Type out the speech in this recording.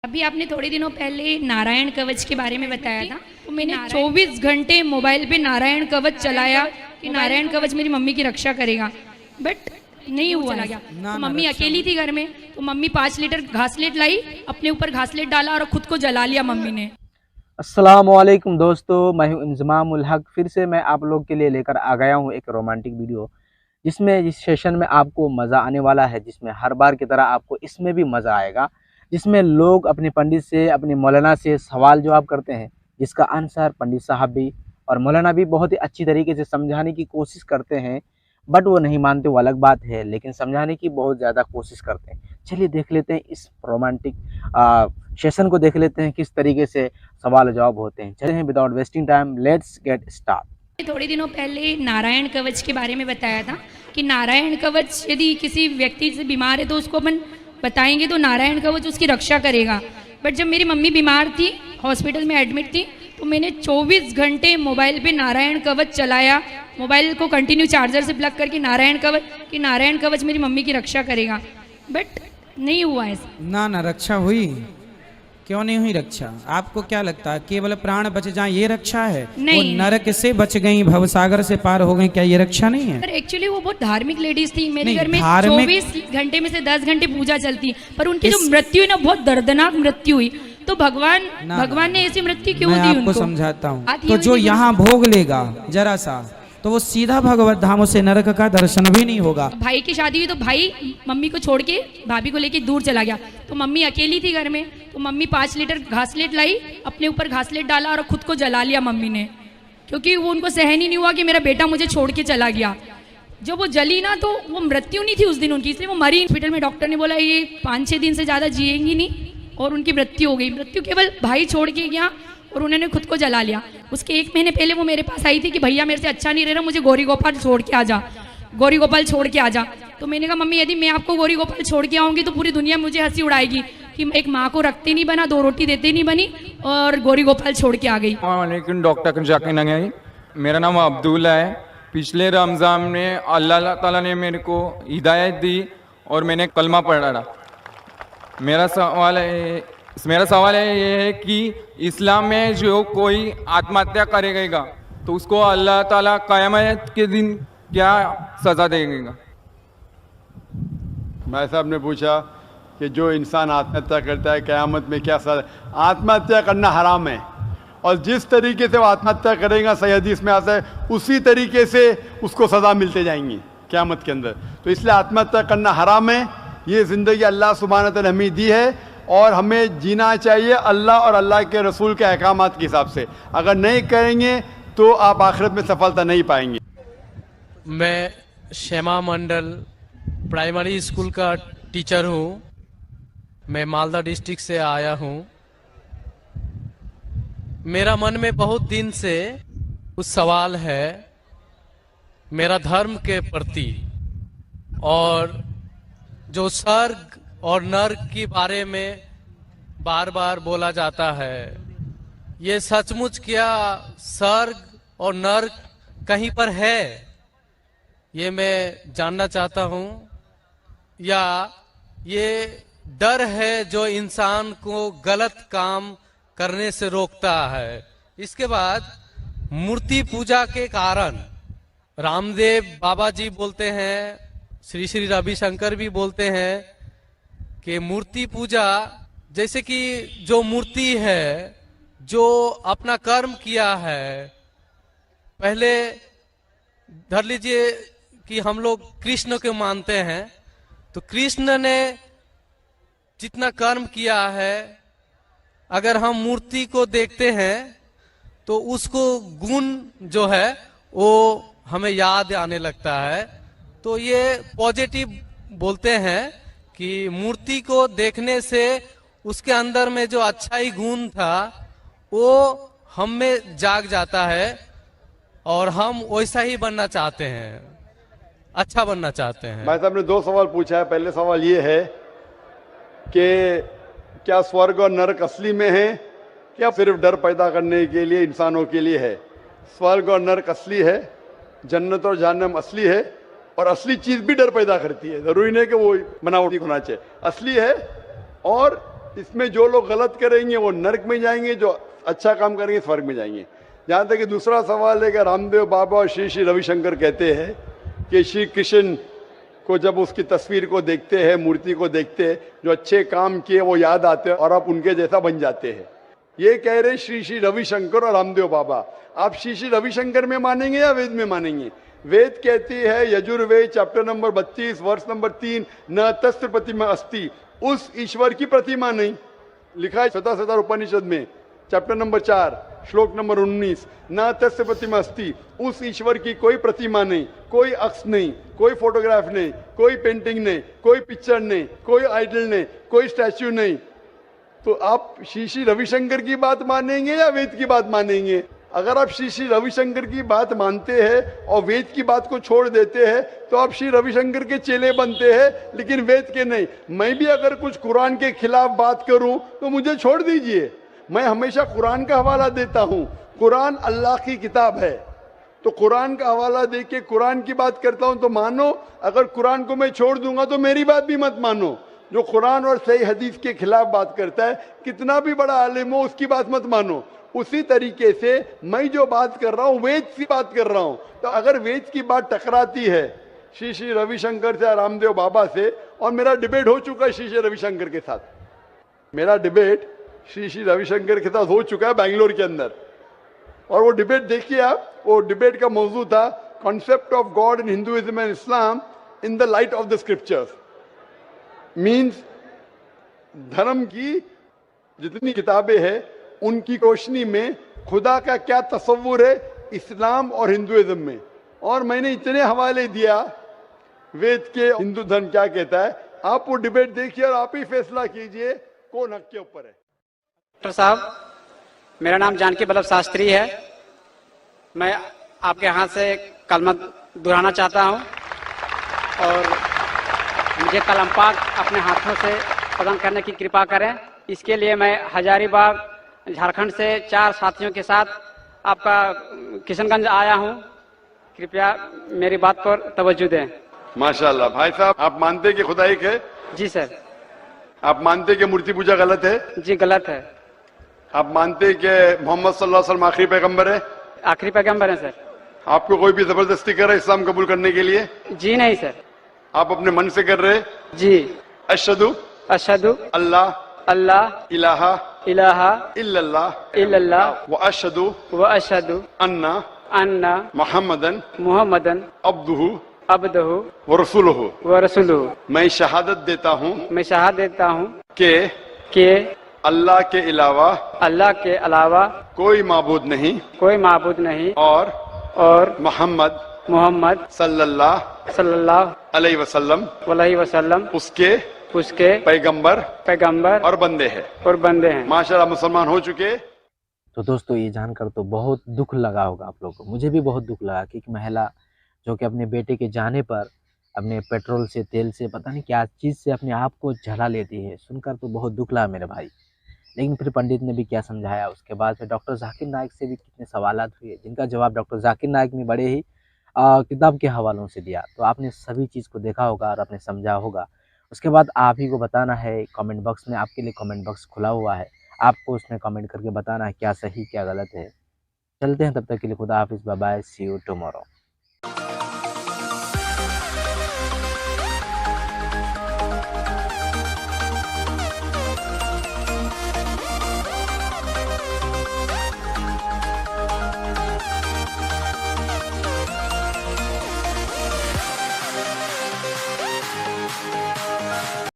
अभी आपने थोड़े दिनों पहले नारायण कवच के बारे में बताया था। तो मैंने 24 घंटे मोबाइल पे नारायण कवच चलाया कि नारायण कवच मेरी मम्मी की रक्षा करेगा, बट नहीं हुआ गया। तो मम्मी अकेली थी घर में, तो मम्मी 5 लीटर घासलेट लाई, अपने ऊपर घासलेट डाला और खुद को जला लिया मम्मी ने। अस्सलामुअलैकुम दोस्तों, मैं हूं इंजमाम उल हक। फिर से मैं आप लोग के लिए लेकर आ गया हूं एक रोमांटिक वीडियो, जिसमें इस सेशन में आपको मज़ा आने वाला है, जिसमें हर बार की तरह आपको इसमें भी मज़ा आएगा। जिसमें लोग अपने पंडित से, अपने मौलाना से सवाल जवाब करते हैं, जिसका आंसर पंडित साहब भी और मौलाना भी बहुत ही अच्छी तरीके से समझाने की कोशिश करते हैं। बट वो नहीं मानते, वो अलग बात है, लेकिन समझाने की बहुत ज़्यादा कोशिश करते हैं। चलिए देख लेते हैं इस रोमांटिक सेशन को, देख लेते हैं किस तरीके से सवाल जवाब होते हैं। चलिए without wasting time let's get start. थोड़े दिनों पहले नारायण कवच के बारे में बताया था कि नारायण कवच यदि किसी व्यक्ति से बीमार है तो उसको अपन बताएंगे तो नारायण कवच उसकी रक्षा करेगा। बट जब मेरी मम्मी बीमार थी, हॉस्पिटल में एडमिट थी, तो मैंने 24 घंटे मोबाइल पे नारायण कवच चलाया, मोबाइल को कंटिन्यू चार्जर से प्लग करके नारायण कवच मेरी मम्मी की रक्षा करेगा, बट नहीं हुआ ऐसा। ना रक्षा हुई, क्यों नहीं हुई रक्षा? आपको क्या लगता है केवल प्राण बच जाए ये रक्षा है? नहीं, वो नरक से बच गई, भवसागर से पार हो गई, क्या ये रक्षा नहीं है? एक्चुअली वो बहुत धार्मिक लेडीज थी। मेरे नहीं, घर में धार्मिक- 24 घंटे में से 10 घंटे पूजा चलती, पर उनकी जो मृत्यु है ना, बहुत दर्दनाक मृत्यु हुई। तो भगवान ने ऐसी मृत्यु क्यों मैं दी आपको उनको? समझाता हूँ। आती तो हुई जो थी यहाँ भोग लेगा जरा सा, तो वो सीधा भगवत धामों से नरक का दर्शन भी नहीं होगा। भाई की शादी हुई तो भाई मम्मी को छोड़ के भाभी को लेके दूर चला गया, तो मम्मी अकेली थी घर में, तो मम्मी 5 लीटर घासलेट लाई, अपने ऊपर घासलेट डाला और खुद को जला लिया मम्मी ने, क्योंकि वो उनको सहन ही नहीं हुआ कि मेरा बेटा मुझे छोड़ के चला गया। जब वो जली ना, तो वो मृत्यु नहीं थी उस दिन उनकी, इसलिए वो मरी। हॉस्पिटल में डॉक्टर ने बोला ये 5-6 दिन से ज़्यादा जिएंगी नहीं, और उनकी मृत्यु हो गई। मृत्यु केवल भाई छोड़ के गया और उन्होंने खुद को जला लिया। उसके 1 महीने पहले वो मेरे पास आई थी कि भैया मेरे से अच्छा नहीं रह रहा, मुझे गौरी गोपाल छोड़ के आ जा, गौरी गोपाल छोड़ के आ जा। तो मैंने कहा मम्मी यदि मैं आपको गौरी गोपाल छोड़ के आऊँगी तो पूरी दुनिया मुझे हंसी उड़ाएगी कि एक माँ को रखते नहीं बना, 2 रोटी देते नहीं बनी, और गौरी गोपाल छोड़ के आ गई। वालेकुम डॉक्टर जाकिर नंगई, मेरा नाम अब्दुल्ला है। पिछले रमज़ान में अल्लाह ताला ने मेरे को हिदायत दी और मैंने कलमा पढ़ा। मेरा सवाल ये है कि इस्लाम में जो कोई आत्महत्या करेगा तो उसको अल्लाह ताला क़यामत के दिन क्या सज़ा देगा? भाई साहब ने पूछा कि जो इंसान आत्महत्या करता है क़यामत में क्या सज़ा। आत्महत्या करना हराम है, और जिस तरीके से वो आत्महत्या करेगा, सही हदीस में आता है, उसी तरीके से उसको सज़ा मिलते जाएंगी क़यामत के अंदर। तो इसलिए आत्महत्या करना हराम है। ये ज़िंदगी अल्लाह सुब्हानहू व तआला हमें दी है और हमें जीना चाहिए अल्लाह और अल्लाह के रसूल के अहकामात के हिसाब से। अगर नहीं करेंगे तो आप आखिरत में सफलता नहीं पाएंगे। मैं श्यामा मंडल प्राइमरी स्कूल का टीचर हूँ। मैं मालदा डिस्ट्रिक्ट से आया हूँ। मेरा मन में बहुत दिन से कुछ सवाल है मेरा धर्म के प्रति, और जो स्वर्ग और नर्क के बारे में बार बार बोला जाता है, ये सचमुच क्या स्वर्ग और नर्क कहीं पर है? ये मैं जानना चाहता हूँ, या ये डर है जो इंसान को गलत काम करने से रोकता है। इसके बाद मूर्ति पूजा के कारण रामदेव बाबा जी बोलते हैं, श्री श्री रविशंकर भी बोलते हैं कि मूर्ति पूजा, जैसे कि जो मूर्ति है जो अपना कर्म किया है, पहले धर लीजिए कि हम लोग कृष्ण को मानते हैं, तो कृष्ण ने जितना कर्म किया है, अगर हम मूर्ति को देखते हैं तो उसको गुण जो है वो हमें याद आने लगता है। तो ये पॉजिटिव बोलते हैं कि मूर्ति को देखने से उसके अंदर में जो अच्छाई गुण था वो हम में जाग जाता है, और हम वैसा ही बनना चाहते हैं, अच्छा बनना चाहते हैं। भाई साहब ने 2 सवाल पूछा है। पहले सवाल ये है कि क्या स्वर्ग और नरक असली में है, क्या सिर्फ डर पैदा करने के लिए इंसानों के लिए है? स्वर्ग और नरक असली है, जन्नत और जहन्नम असली है, और असली चीज भी डर पैदा करती है। जरूरी नहीं कि वो बनावटी होना चाहिए, असली है। और इसमें जो लोग गलत करेंगे वो नरक में जाएंगे, जो अच्छा काम करेंगे स्वर्ग में जाएंगे। जहाँ तक कि दूसरा सवाल है कि रामदेव बाबा और श्री श्री रविशंकर कहते हैं कि श्री कृष्ण को जब उसकी तस्वीर को देखते हैं, मूर्ति को देखते हैं, जो अच्छे काम किए वो याद आते हैं और आप उनके जैसा बन जाते हैं। ये कह रहे श्री श्री रविशंकर और रामदेव बाबा। आप श्री श्री रविशंकर में मानेंगे या वेद में मानेंगे? वेद कहती है, यजुर्वेद चैप्टर नंबर 32 वर्ष नंबर 3, न तस्त्र प्रतिमा अस्ति, उस ईश्वर की प्रतिमा नहीं। लिखा है शतशतर उपनिषद में चैप्टर नंबर 4 श्लोक नंबर 19, न तस्य प्रतिमा अस्ति, उस ईश्वर की कोई प्रतिमा नहीं, कोई अक्ष नहीं, कोई फोटोग्राफ नहीं, कोई पेंटिंग नहीं, कोई पिक्चर नहीं, कोई आइडल नहीं, कोई स्टैच्यू नहीं। तो आप श्री श्री रविशंकर की बात मानेंगे या वेद की बात मानेंगे? अगर आप श्री श्री रविशंकर की बात मानते हैं और वेद की बात को छोड़ देते हैं तो आप श्री रविशंकर के चेले बनते हैं, लेकिन वेद के नहीं। मैं भी अगर कुछ कुरान के खिलाफ बात करूं तो मुझे छोड़ दीजिए। मैं हमेशा कुरान का हवाला देता हूं। कुरान अल्लाह की किताब है, तो कुरान का हवाला दे के कुरान की बात करता हूं तो मानो। अगर कुरान को मैं छोड़ दूंगा तो मेरी बात भी मत मानो। जो कुरान और सही हदीस के खिलाफ बात करता है, कितना भी बड़ा आलिम हो, उसकी बात मत मानो। उसी तरीके से मैं जो बात कर रहा हूं वेद की बात कर रहा हूं। तो अगर वेद की बात टकराती है श्री श्री रविशंकर से, रामदेव बाबा से, और मेरा डिबेट हो चुका है श्री श्री रविशंकर के साथ, मेरा डिबेट श्री श्री रविशंकर के साथ हो चुका है बेंगलोर के अंदर। और वो डिबेट देखिए आप, वो डिबेट का मौजू था concept of God in Hinduism and Islam in the light of the scriptures. Means धर्म की जितनी किताबें हैं उनकी रोशनी में खुदा का क्या तस्वुर है इस्लाम और हिंदुइज्म में। और मैंने इतने हवाले दिया वेद के, हिंदू धर्म क्या कहता है। आप वो डिबेट देखिए और आप ही फैसला कीजिए कौन हक के ऊपर है। डॉक्टर साहब, मेरा नाम जानकी बल्लभ शास्त्री है। मैं आपके हाथ से कलमा दुहराना चाहता हूं और मुझे कलम पाक अपने हाथों से प्रदान करने की कृपा करें। इसके लिए मैं हजारीबाग झारखंड से 4 साथियों के साथ आपका किशनगंज आया हूं। कृपया मेरी बात पर तवज्जो दें। माशाल्लाह। भाई साहब, आप मानते कि खुदा एक है? जी सर। आप मानते कि मूर्ति पूजा गलत है? जी गलत है। आप मानते कि मोहम्मद सल्लल्लाहु अलैहि वसल्लम आखिरी पैगंबर है? आखिरी पैगंबर है सर। आपको कोई भी जबरदस्ती कर रहा है इस्लाम कबूल करने के लिए? जी नहीं सर। आप अपने मन से कर रहे? जी। अशहदु अशहदु अल्लाह अल्लाह इलाहा इलाहा इल्लल्लाह इल्लल्लाह व अशहदु व अशहदु अन्ना अन्ना मुहम्मदन मुहम्मदन अब्दुहु अब्दुहु व रसूलुहु। व रसूलुहु। मैं शहादत देता हूँ मैं शहादत देता हूँ कि अल्लाह के अलावा कोई माबूद नहीं कोई माबूद नहीं और मोहम्मद सल्लल्लाहु अलैहि वसल्लम उसके पैगंबर और बंदे हैं। माशाल्लाह मुसलमान हो चुके। तो दोस्तों, ये जानकर तो बहुत दुख लगा होगा आप लोगों को। मुझे भी बहुत दुख लगा कि एक महिला जो कि अपने बेटे के जाने पर अपने पेट्रोल से, तेल से, पता नहीं क्या चीज़ से अपने आप को जला लेती है। सुनकर तो बहुत दुख लगा मेरे भाई। लेकिन फिर पंडित ने भी क्या समझाया। उसके बाद फिर डॉक्टर जाकिर नाइक से भी कितने सवालात हुए, जिनका जवाब डॉक्टर जाकिर नाइक ने बड़े ही किताब के हवालों से दिया। तो आपने सभी चीज़ को देखा होगा और आपने समझा होगा। उसके बाद आप ही को बताना है कमेंट बॉक्स में। आपके लिए कमेंट बॉक्स खुला हुआ है, आपको उसमें कमेंट करके बताना है क्या सही क्या गलत है। चलते हैं, तब तक के लिए खुदा हाफिज़, bye bye, see you tomorrow.